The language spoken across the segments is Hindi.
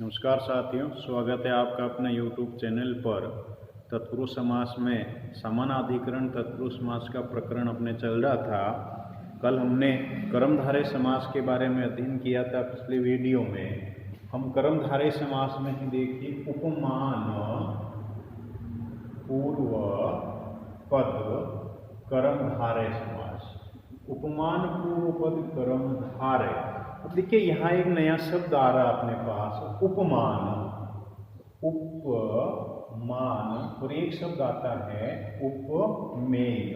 नमस्कार साथियों, स्वागत है आपका अपने YouTube चैनल पर। तत्पुरुष समास में समानाधिकरण तत्पुरुष समास का प्रकरण अपने चल रहा था। कल हमने कर्मधारय समास के बारे में अध्ययन किया था। पिछले वीडियो में हम कर्मधारय समास में ही देखिए उपमान पूर्व पद कर्मधारय समास। उपमान पूर्व पद कर्मधारय। अब देखिए यहाँ एक नया शब्द आ रहा है अपने पास, उपमान। उपमान और एक शब्द आता है उपमेय।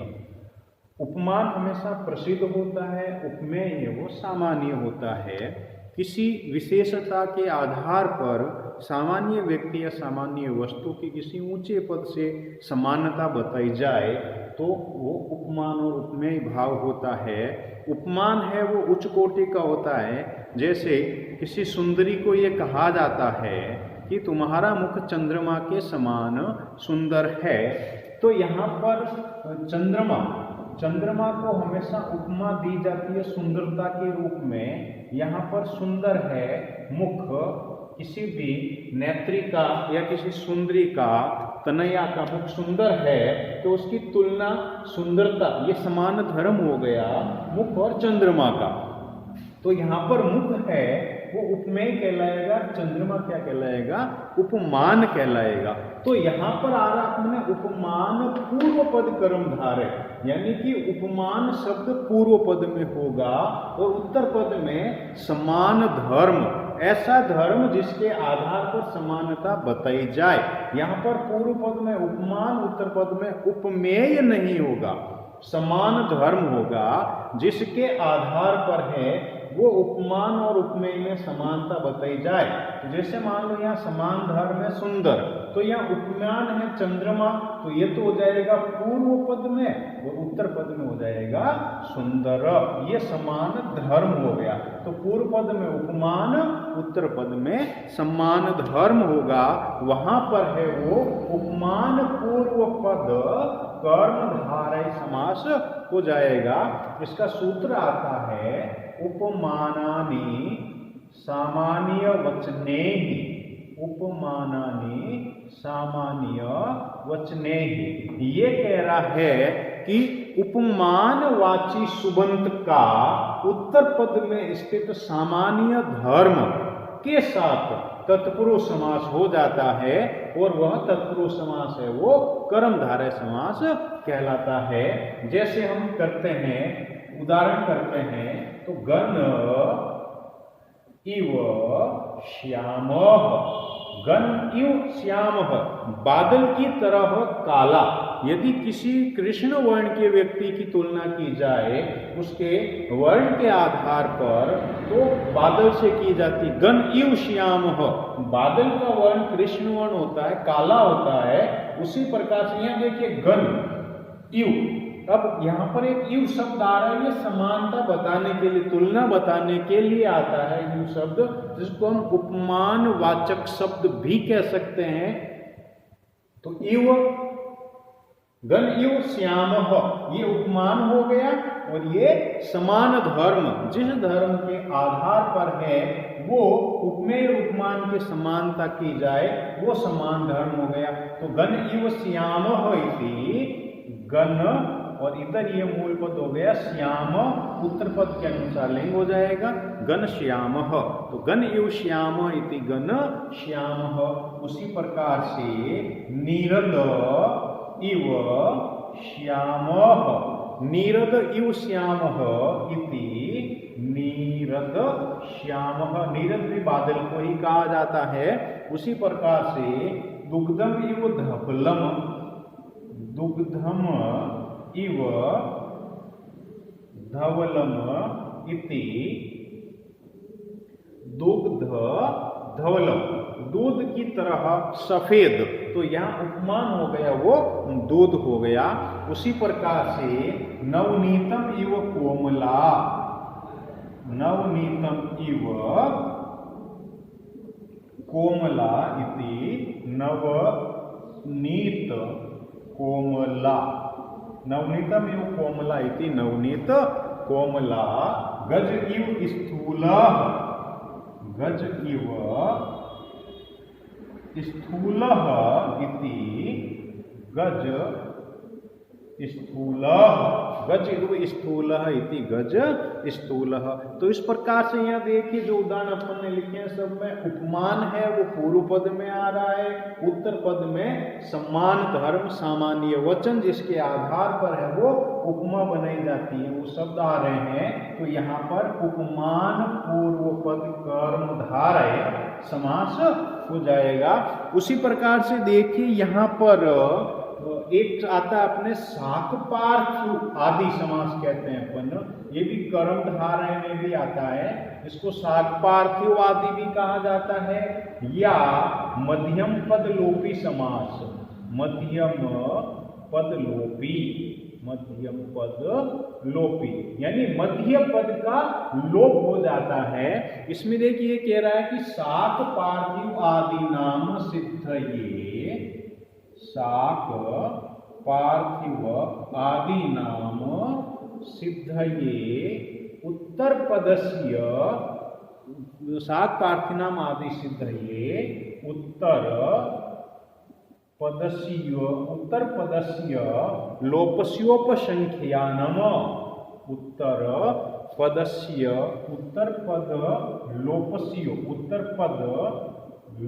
उपमान हमेशा प्रसिद्ध होता है, उपमेय वो सामान्य होता है। किसी विशेषता के आधार पर सामान्य व्यक्ति या सामान्य वस्तु की किसी ऊंचे पद से समानता बताई जाए तो वो उपमान और उपमेय भाव होता है। उपमान है वो उच्च कोटि का होता है। जैसे किसी सुंदरी को ये कहा जाता है कि तुम्हारा मुख चंद्रमा के समान सुंदर है, तो यहाँ पर चंद्रमा को हमेशा उपमा दी जाती है सुंदरता के रूप में। यहाँ पर सुंदर है मुख, किसी भी नेत्री का या किसी सुंदरी का, तनया का मुख सुंदर है तो उसकी तुलना सुंदरता, ये समान धर्म हो गया मुख और चंद्रमा का। तो यहाँ पर मुख है वो उपमेय कहलाएगा, चंद्रमा क्या कहलाएगा? उपमान कहलाएगा। तो यहाँ पर आ रहा अपने उपमान पूर्व पद कर्मधारय, यानी कि उपमान शब्द पूर्व पद में होगा और उत्तर पद में समान धर्म, ऐसा धर्म जिसके आधार पर समानता बताई जाए। यहाँ पर पूर्व पद में उपमान, उत्तर पद में उपमेय नहीं होगा, समान धर्म होगा। जिसके आधार पर है वो उपमान और उपमेय में समानता बताई जाए। तो जैसे मान लो यहाँ समान धर्म है सुंदर, तो यहाँ उपमान है चंद्रमा, तो ये तो हो जाएगा पूर्व पद में और उत्तर पद में हो जाएगा सुंदर। ये समान धर्म हो गया। तो पूर्व पद में उपमान, उत्तर पद में समान धर्म होगा। वहां पर है वो उपमान पूर्व पद कर्मधारय समास हो जाएगा। इसका सूत्र आता है उपमानानि सामान्य वचने ही। उपमानानि सामान्य वचने ही। ये कह रहा है कि उपमानवाची सुबंत का उत्तर पद में स्थित सामान्य धर्म के साथ तत्पुरुष समास हो जाता है और वह तत्पुरुष समास है वो कर्मधारय समास कहलाता है। जैसे हम करते हैं, उदाहरण करते हैं, तो गण इव श्यामः, गण इव श्यामः, बादल की तरह काला। यदि किसी कृष्ण वर्ण के व्यक्ति की तुलना की जाए उसके वर्ण के आधार पर, तो बादल से की जाती। गण इव श्यामः, बादल का वर्ण कृष्ण वर्ण होता है, काला होता है। उसी प्रकार से यहाँ देखिए गण इव, अब यहाँ पर एक यू शब्द आ रहा है, ये समानता बताने के लिए, तुलना बताने के लिए आता है यू शब्द, जिसको हम उपमान वाचक शब्द भी कह सकते हैं। तो इव, गण इव श्यामः, ये उपमान हो गया और ये समान धर्म, जिस धर्म के आधार पर है वो उपमेय उपमान के समानता की जाए वो समान धर्म हो गया। तो गण इव श्यामः इति, गण और इधर ये मूल पद हो गया श्याम, उत्तर पद के अनुसार लिंग हो जाएगा गण श्यामः। तो गण इव श्याम इति गण श्यामः। उसी प्रकार से नीरद इव श्यामः, नीरद इव श्यामः इति नीरद श्यामः। नीरद भी बादल को ही कहा जाता है। उसी प्रकार से दुग्धम इव धवलम, दुग्धम इव धवलम इति दुग्ध धवलम, दूध की तरह सफेद। तो यहाँ उपमान हो गया वो दूध हो गया। उसी प्रकार से नवनीतम इव कोमला, नवनीतम इव कोमला इति नवनीत कोमला, नवनीतम इव कोमला इति नवनीत कोमला। गज इव स्थूलः, गज इव स्थूलः इति गज स्थूलः, गज स्थूलः इति गज स्थूलः। तो इस प्रकार से यहाँ देखिए जो उदाहरण अपन ने लिखे हैं सब में उपमान है वो पूर्व पद में आ रहा है, उत्तर पद में सम्मान धर्म सामान्य वचन जिसके आधार पर है वो उपमा बनाई जाती है, वो शब्द आ रहे हैं। तो यहाँ पर उपमान पूर्व पद कर्मधारय समास हो जाएगा। उसी प्रकार से देखिए यहाँ पर एक आता है अपने साक पार्थिव आदि समास कहते हैं अपन, ये भी कर्मधारय में भी आता है, इसको साक पार्थिव आदि भी कहा जाता है, या मध्यम पद लोपी समास, मध्यम पद लोपी, मध्यम पद लोपी यानी मध्य पद का लोप हो जाता है। इसमें देखिए कह रहा है कि साक पार्थिव आदि नाम सिद्ध ये, साक पार्थिव आदि नाम सिद्धये उत्तर पदस्य, साक पार्थिनाम आदि सिद्धये उत्तर पदस्य लोपस्योपसंख्यानम, उत्तर पदस्य उत्तर पद लोपस्यो, उत्तर पद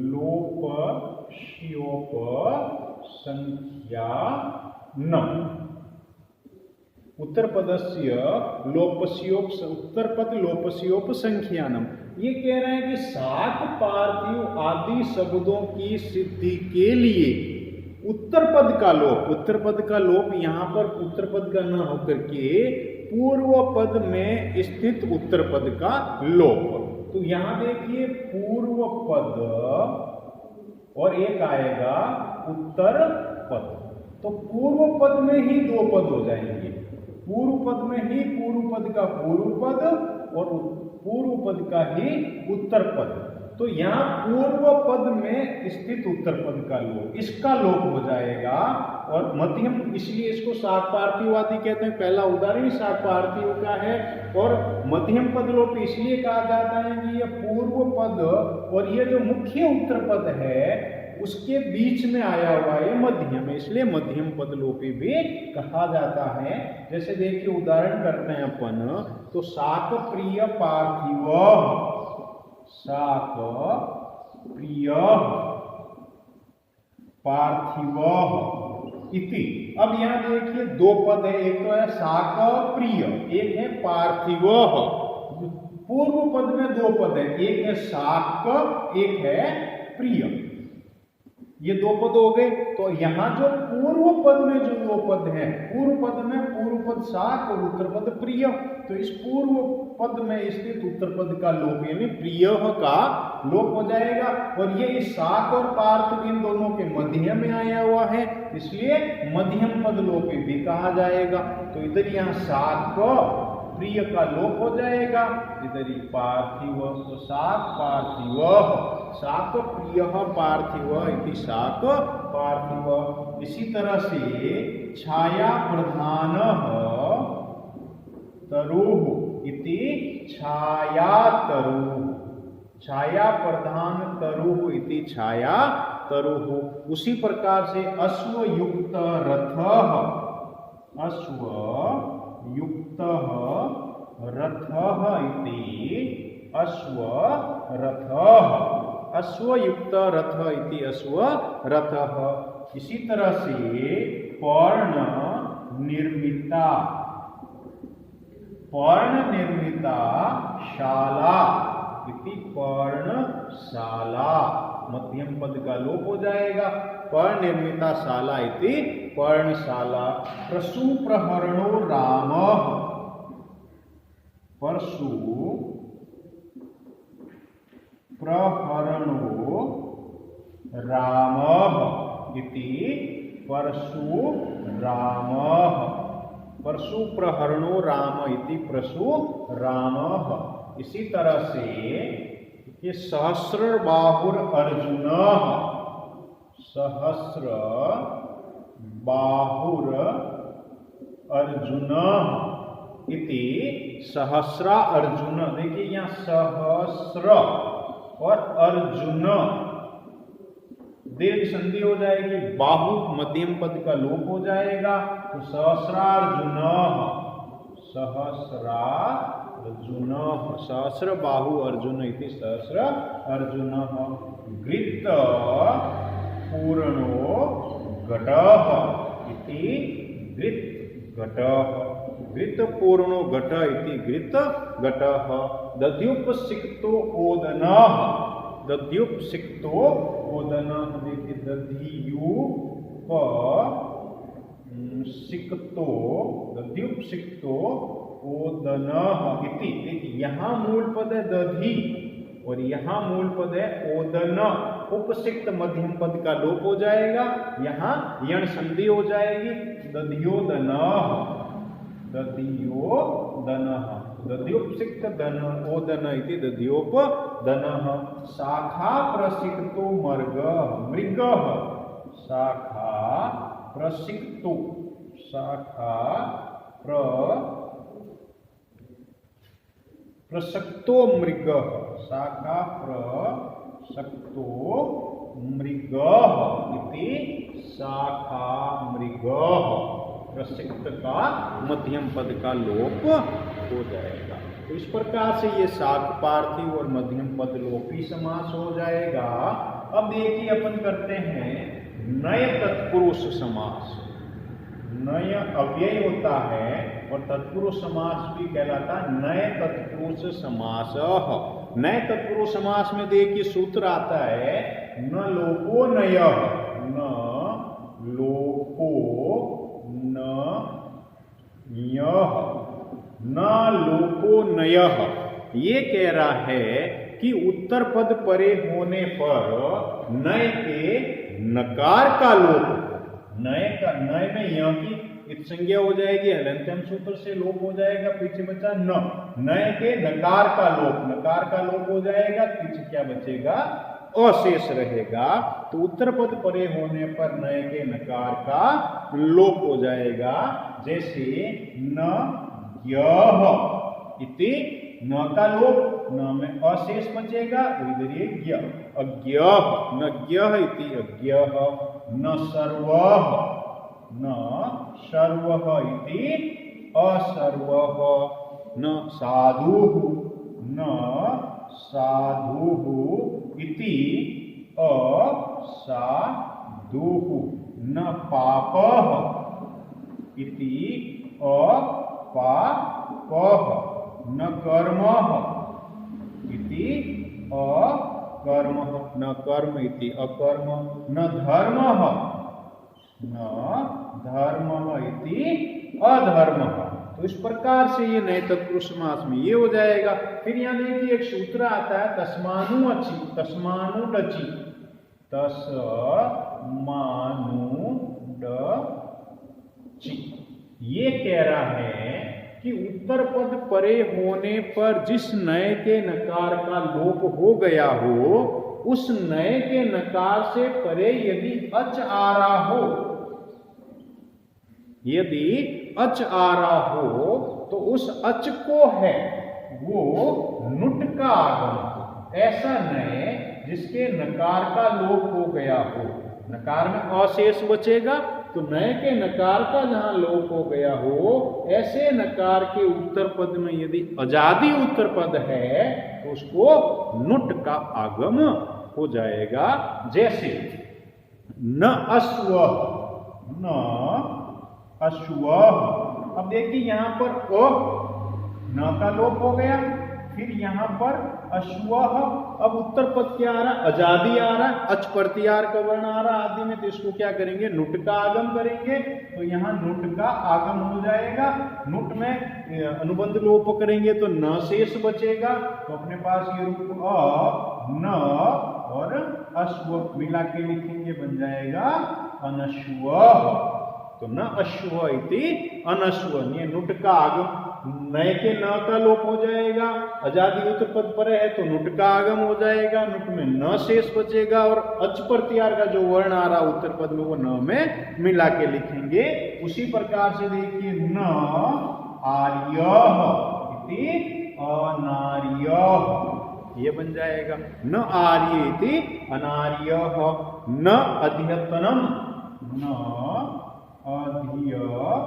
लोपस्योप संख्यानम, उत्तर पदस्य लोपस्योप, उत्तर पद लोपस्योप संख्यानम। ये कह रहे हैं कि सात पार्थिव आदि शब्दों की सिद्धि के लिए उत्तर पद का लोप, उत्तर पद का लोप यहाँ पर उत्तर पद का न होकर के पूर्व पद में स्थित उत्तर पद का लोप। तो यहाँ देखिए पूर्व पद और एक आएगा उत्तर पद, तो पूर्व पद में ही दो पद हो जाएंगे, पूर्व पद में ही पूर्व पद का पूर्व पद और पूर्व पद का ही उत्तर पद। तो यहाँ पूर्व पद में स्थित उत्तर पद का लोप, इसका लोप हो जाएगा। और मध्यम, इसलिए इसको साक पार्थिव आदि कहते हैं, पहला उदाहरण ही साक पार्थिव का है। और मध्यम पद लोप इसलिए कहा जाता है कि यह पूर्व पद और ये जो मुख्य उत्तर पद है उसके बीच में आया हुआ है मध्यम, इसलिए मध्यम पद लोपी भी कहा जाता है। जैसे देखिए उदाहरण करते हैं अपन, तो साक प्रिय पार्थिव, साक प्रिय पार्थिव इति। अब यहाँ देखिए दो पद है, एक तो है साक प्रिय, एक है पार्थिव। पूर्व पद में दो पद है, एक है साक, एक है प्रिय, ये दो पद हो गए। तो यहाँ जो पूर्व पद में जो दो पद हैं, पूर्व पद में पूर्व पद साक और उत्तर पद प्रिय, तो इस पूर्व पद में स्थित उत्तर पद का लोप यानी प्रिय का लोप हो जाएगा। और ये इस साक और पार्थ इन दोनों के मध्य में आया हुआ है, इसलिए मध्यम पद लोपी भी कहा जाएगा। तो इधर यहाँ साक प्रिय का लोप हो जाएगा, इधर ही पार्थिव, तो साक पार्थिव, साक प्रिय पार्थिव इति साक पार्थिव। इसी तरह से छाया प्रधान तरुः इति छाया तरुः, छाया प्रधान तरुः इति छाया तरुः। उसी प्रकार से अश्वयुक्त रथः, अश्वयुक्तः रथः इति अश्वरथः, अश्वयुक्त रथ इति अश्वरथः। इसी तरह से पर्ण निर्मिता, पर्ण निर्मिता शाला इति पर्णशाला, मध्यम पद का लोप हो जाएगा, पर्ण निर्मिता शाला इति पर्णशाला। प्रसु प्रहरणो रामः, परशु प्रहरणो रामः इति परशुरामः, परशु प्रहरणो राम इति परशुरामः। इसी तरह से ये सहस्र बाहुर अर्जुन, सहस्र बाहुर अर्जुन इति सहस्रा अर्जुन। देखिए यहाँ सहस्र और अर्जुन, दीर्घ संधि हो जाएगी, बाहु मध्यम पद का लोप हो जाएगा, तो सहस्रार्जुनः, सहस्रार्जुनः, सहस्र बाहु अर्जुन इति सहस्र अर्जुनः, घृत पूर्णो घटः इति घृत घटः, घृत पूर्णो घट इति घृत घटः, दध्युपसिक्तो ओदनः, दध्युपसिक्तो ओदनः, देखिए दध्युपसिक्तो, दध्युपसिक्तो ओदनः इति, देखिए यहाँ मूल पद है दधि और यहाँ मूल पद है ओदन, उपसिक्त मध्यम पद का लोप हो जाएगा, यहाँ यण संधि हो जाएगी, दध्योदनः, दध्योदनः, दध्युपसिक्त दन ओदन इति दध्योपदनः, शाखा प्रसिक्तो मर्गः, मृगः, शाखा प्रसिक्तो, शाखा प्रसक्तो मृगः, शाखा प्रसक्तो मृगः इति शाखा मृगः, प्रसिक्त का मध्यम पद का लोप हो जाएगा। तो इस प्रकार से ये शाक पार्थिव और मध्यम पद लोपी समास हो जाएगा। अब देखिए अपन करते हैं नय तत्पुरुष समास। नय अव्यय होता है और तत्पुरुष समास भी कहलाता है नय तत्पुरुष समास। नय तत्पुरुष समास में देखिए सूत्र आता है न लोपो नय, न लोपो नयः, न लोपो नयः। ये कह रहा है कि उत्तर पद परे होने पर नय के नकार का लोप, नय का, नय में य की संज्ञा हो जाएगी, हलन्त्यम सूत्र से लोप हो जाएगा, पीछे बचा न, नय के नकार का लोप, नकार का लोप हो जाएगा, पीछे क्या बचेगा, अशेष रहेगा। तो उत्तर पद परे होने पर नय के नकार का लोप हो जाएगा, जैसे न यह इति, न का लोप, न में अशेष बचेगा, इधर ये ज्ञ, अज्ञः, न ज्ञः इति अज्ञः, न सर्वः, न सर्वः इति असर्वः, न साधुः, न साधुः इति असाधुः, न पापः इति अपापः, न कर्मः इति अकर्मः, न कर्म इति अकर्म, न धर्मः, न धर्मः इति अधर्मः। तो इस प्रकार से ये नए तत्पुरुष समास में ये हो जाएगा। फिर यहाँ देखिए एक सूत्र आता है तस्मानु अचि, तस्मानु डचि, तस्मानु डचि। ये कह रहा है कि उत्तर पद परे होने पर जिस नए के नकार का लोप हो गया हो, उस नए के नकार से परे यदि अच आ रहा हो, यदि अच आ रहा हो तो उस अच को है वो नुट का आगम, ऐसा नए जिसके नकार का लोप हो गया हो, नकार में अशेष बचेगा, तो नए के नकार का जहां लोप हो गया हो, ऐसे नकार के उत्तर पद में यदि अजादि उत्तर पद है तो उसको नुट का आगम हो जाएगा। जैसे न अश्व, न अश्व। अब देखिए यहां पर न का लोप हो गया, फिर यहां पर अश्व, अब उत्तर पद क्या आ रहा है, अजादि आ रहा है, अच प्रत्यार का वर्ण आ रहा है आदि में, तो इसको क्या करेंगे, नुट का आगम करेंगे, तो यहाँ नुट का आगम हो जाएगा। नुट में अनुबंध लोप करेंगे तो न शेष बचेगा, तो अपने पास ये रूप अ न और अश्व मिला के लिखेंगे, बन जाएगा अनश्व। तो न अश्व इति अनश्व, ये नुट का आगम, नए के न का लोप हो जाएगा, अजादि उत्तर पद पर है तो नुट का आगम हो जाएगा, नुट में न शेष बचेगा, और अच प्रत्यार का जो वर्ण आ रहा उत्तर पद में वो न में मिला के लिखेंगे। उसी प्रकार से देखिए न आर्यः इति अनार्यः, ये बन जाएगा। न आर्येति अनार्यः, न अध्यतनम, न अध्यतनम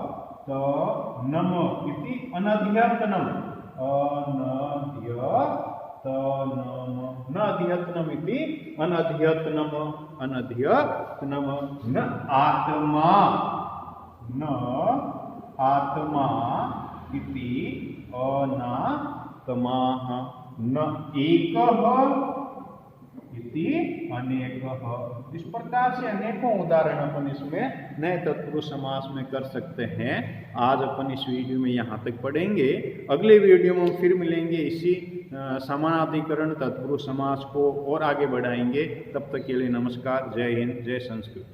इति अनध्यतनम, अनध्यतनम, न अध्यतनम इति अनध्यतनम, अनध्यतनम। न आत्मा, न आत्मा इति अनात्माः, न एकः इति अनेकः। इस प्रकार से अनेकों उदाहरण अपन इसमें नए तत्पुरुष समास में कर सकते हैं। आज अपन इस वीडियो में यहाँ तक पढ़ेंगे। अगले वीडियो में हम फिर मिलेंगे, इसी समानाधिकरण तत्पुरुष समास को और आगे बढ़ाएंगे। तब तक के लिए नमस्कार, जय हिंद, जय संस्कृत।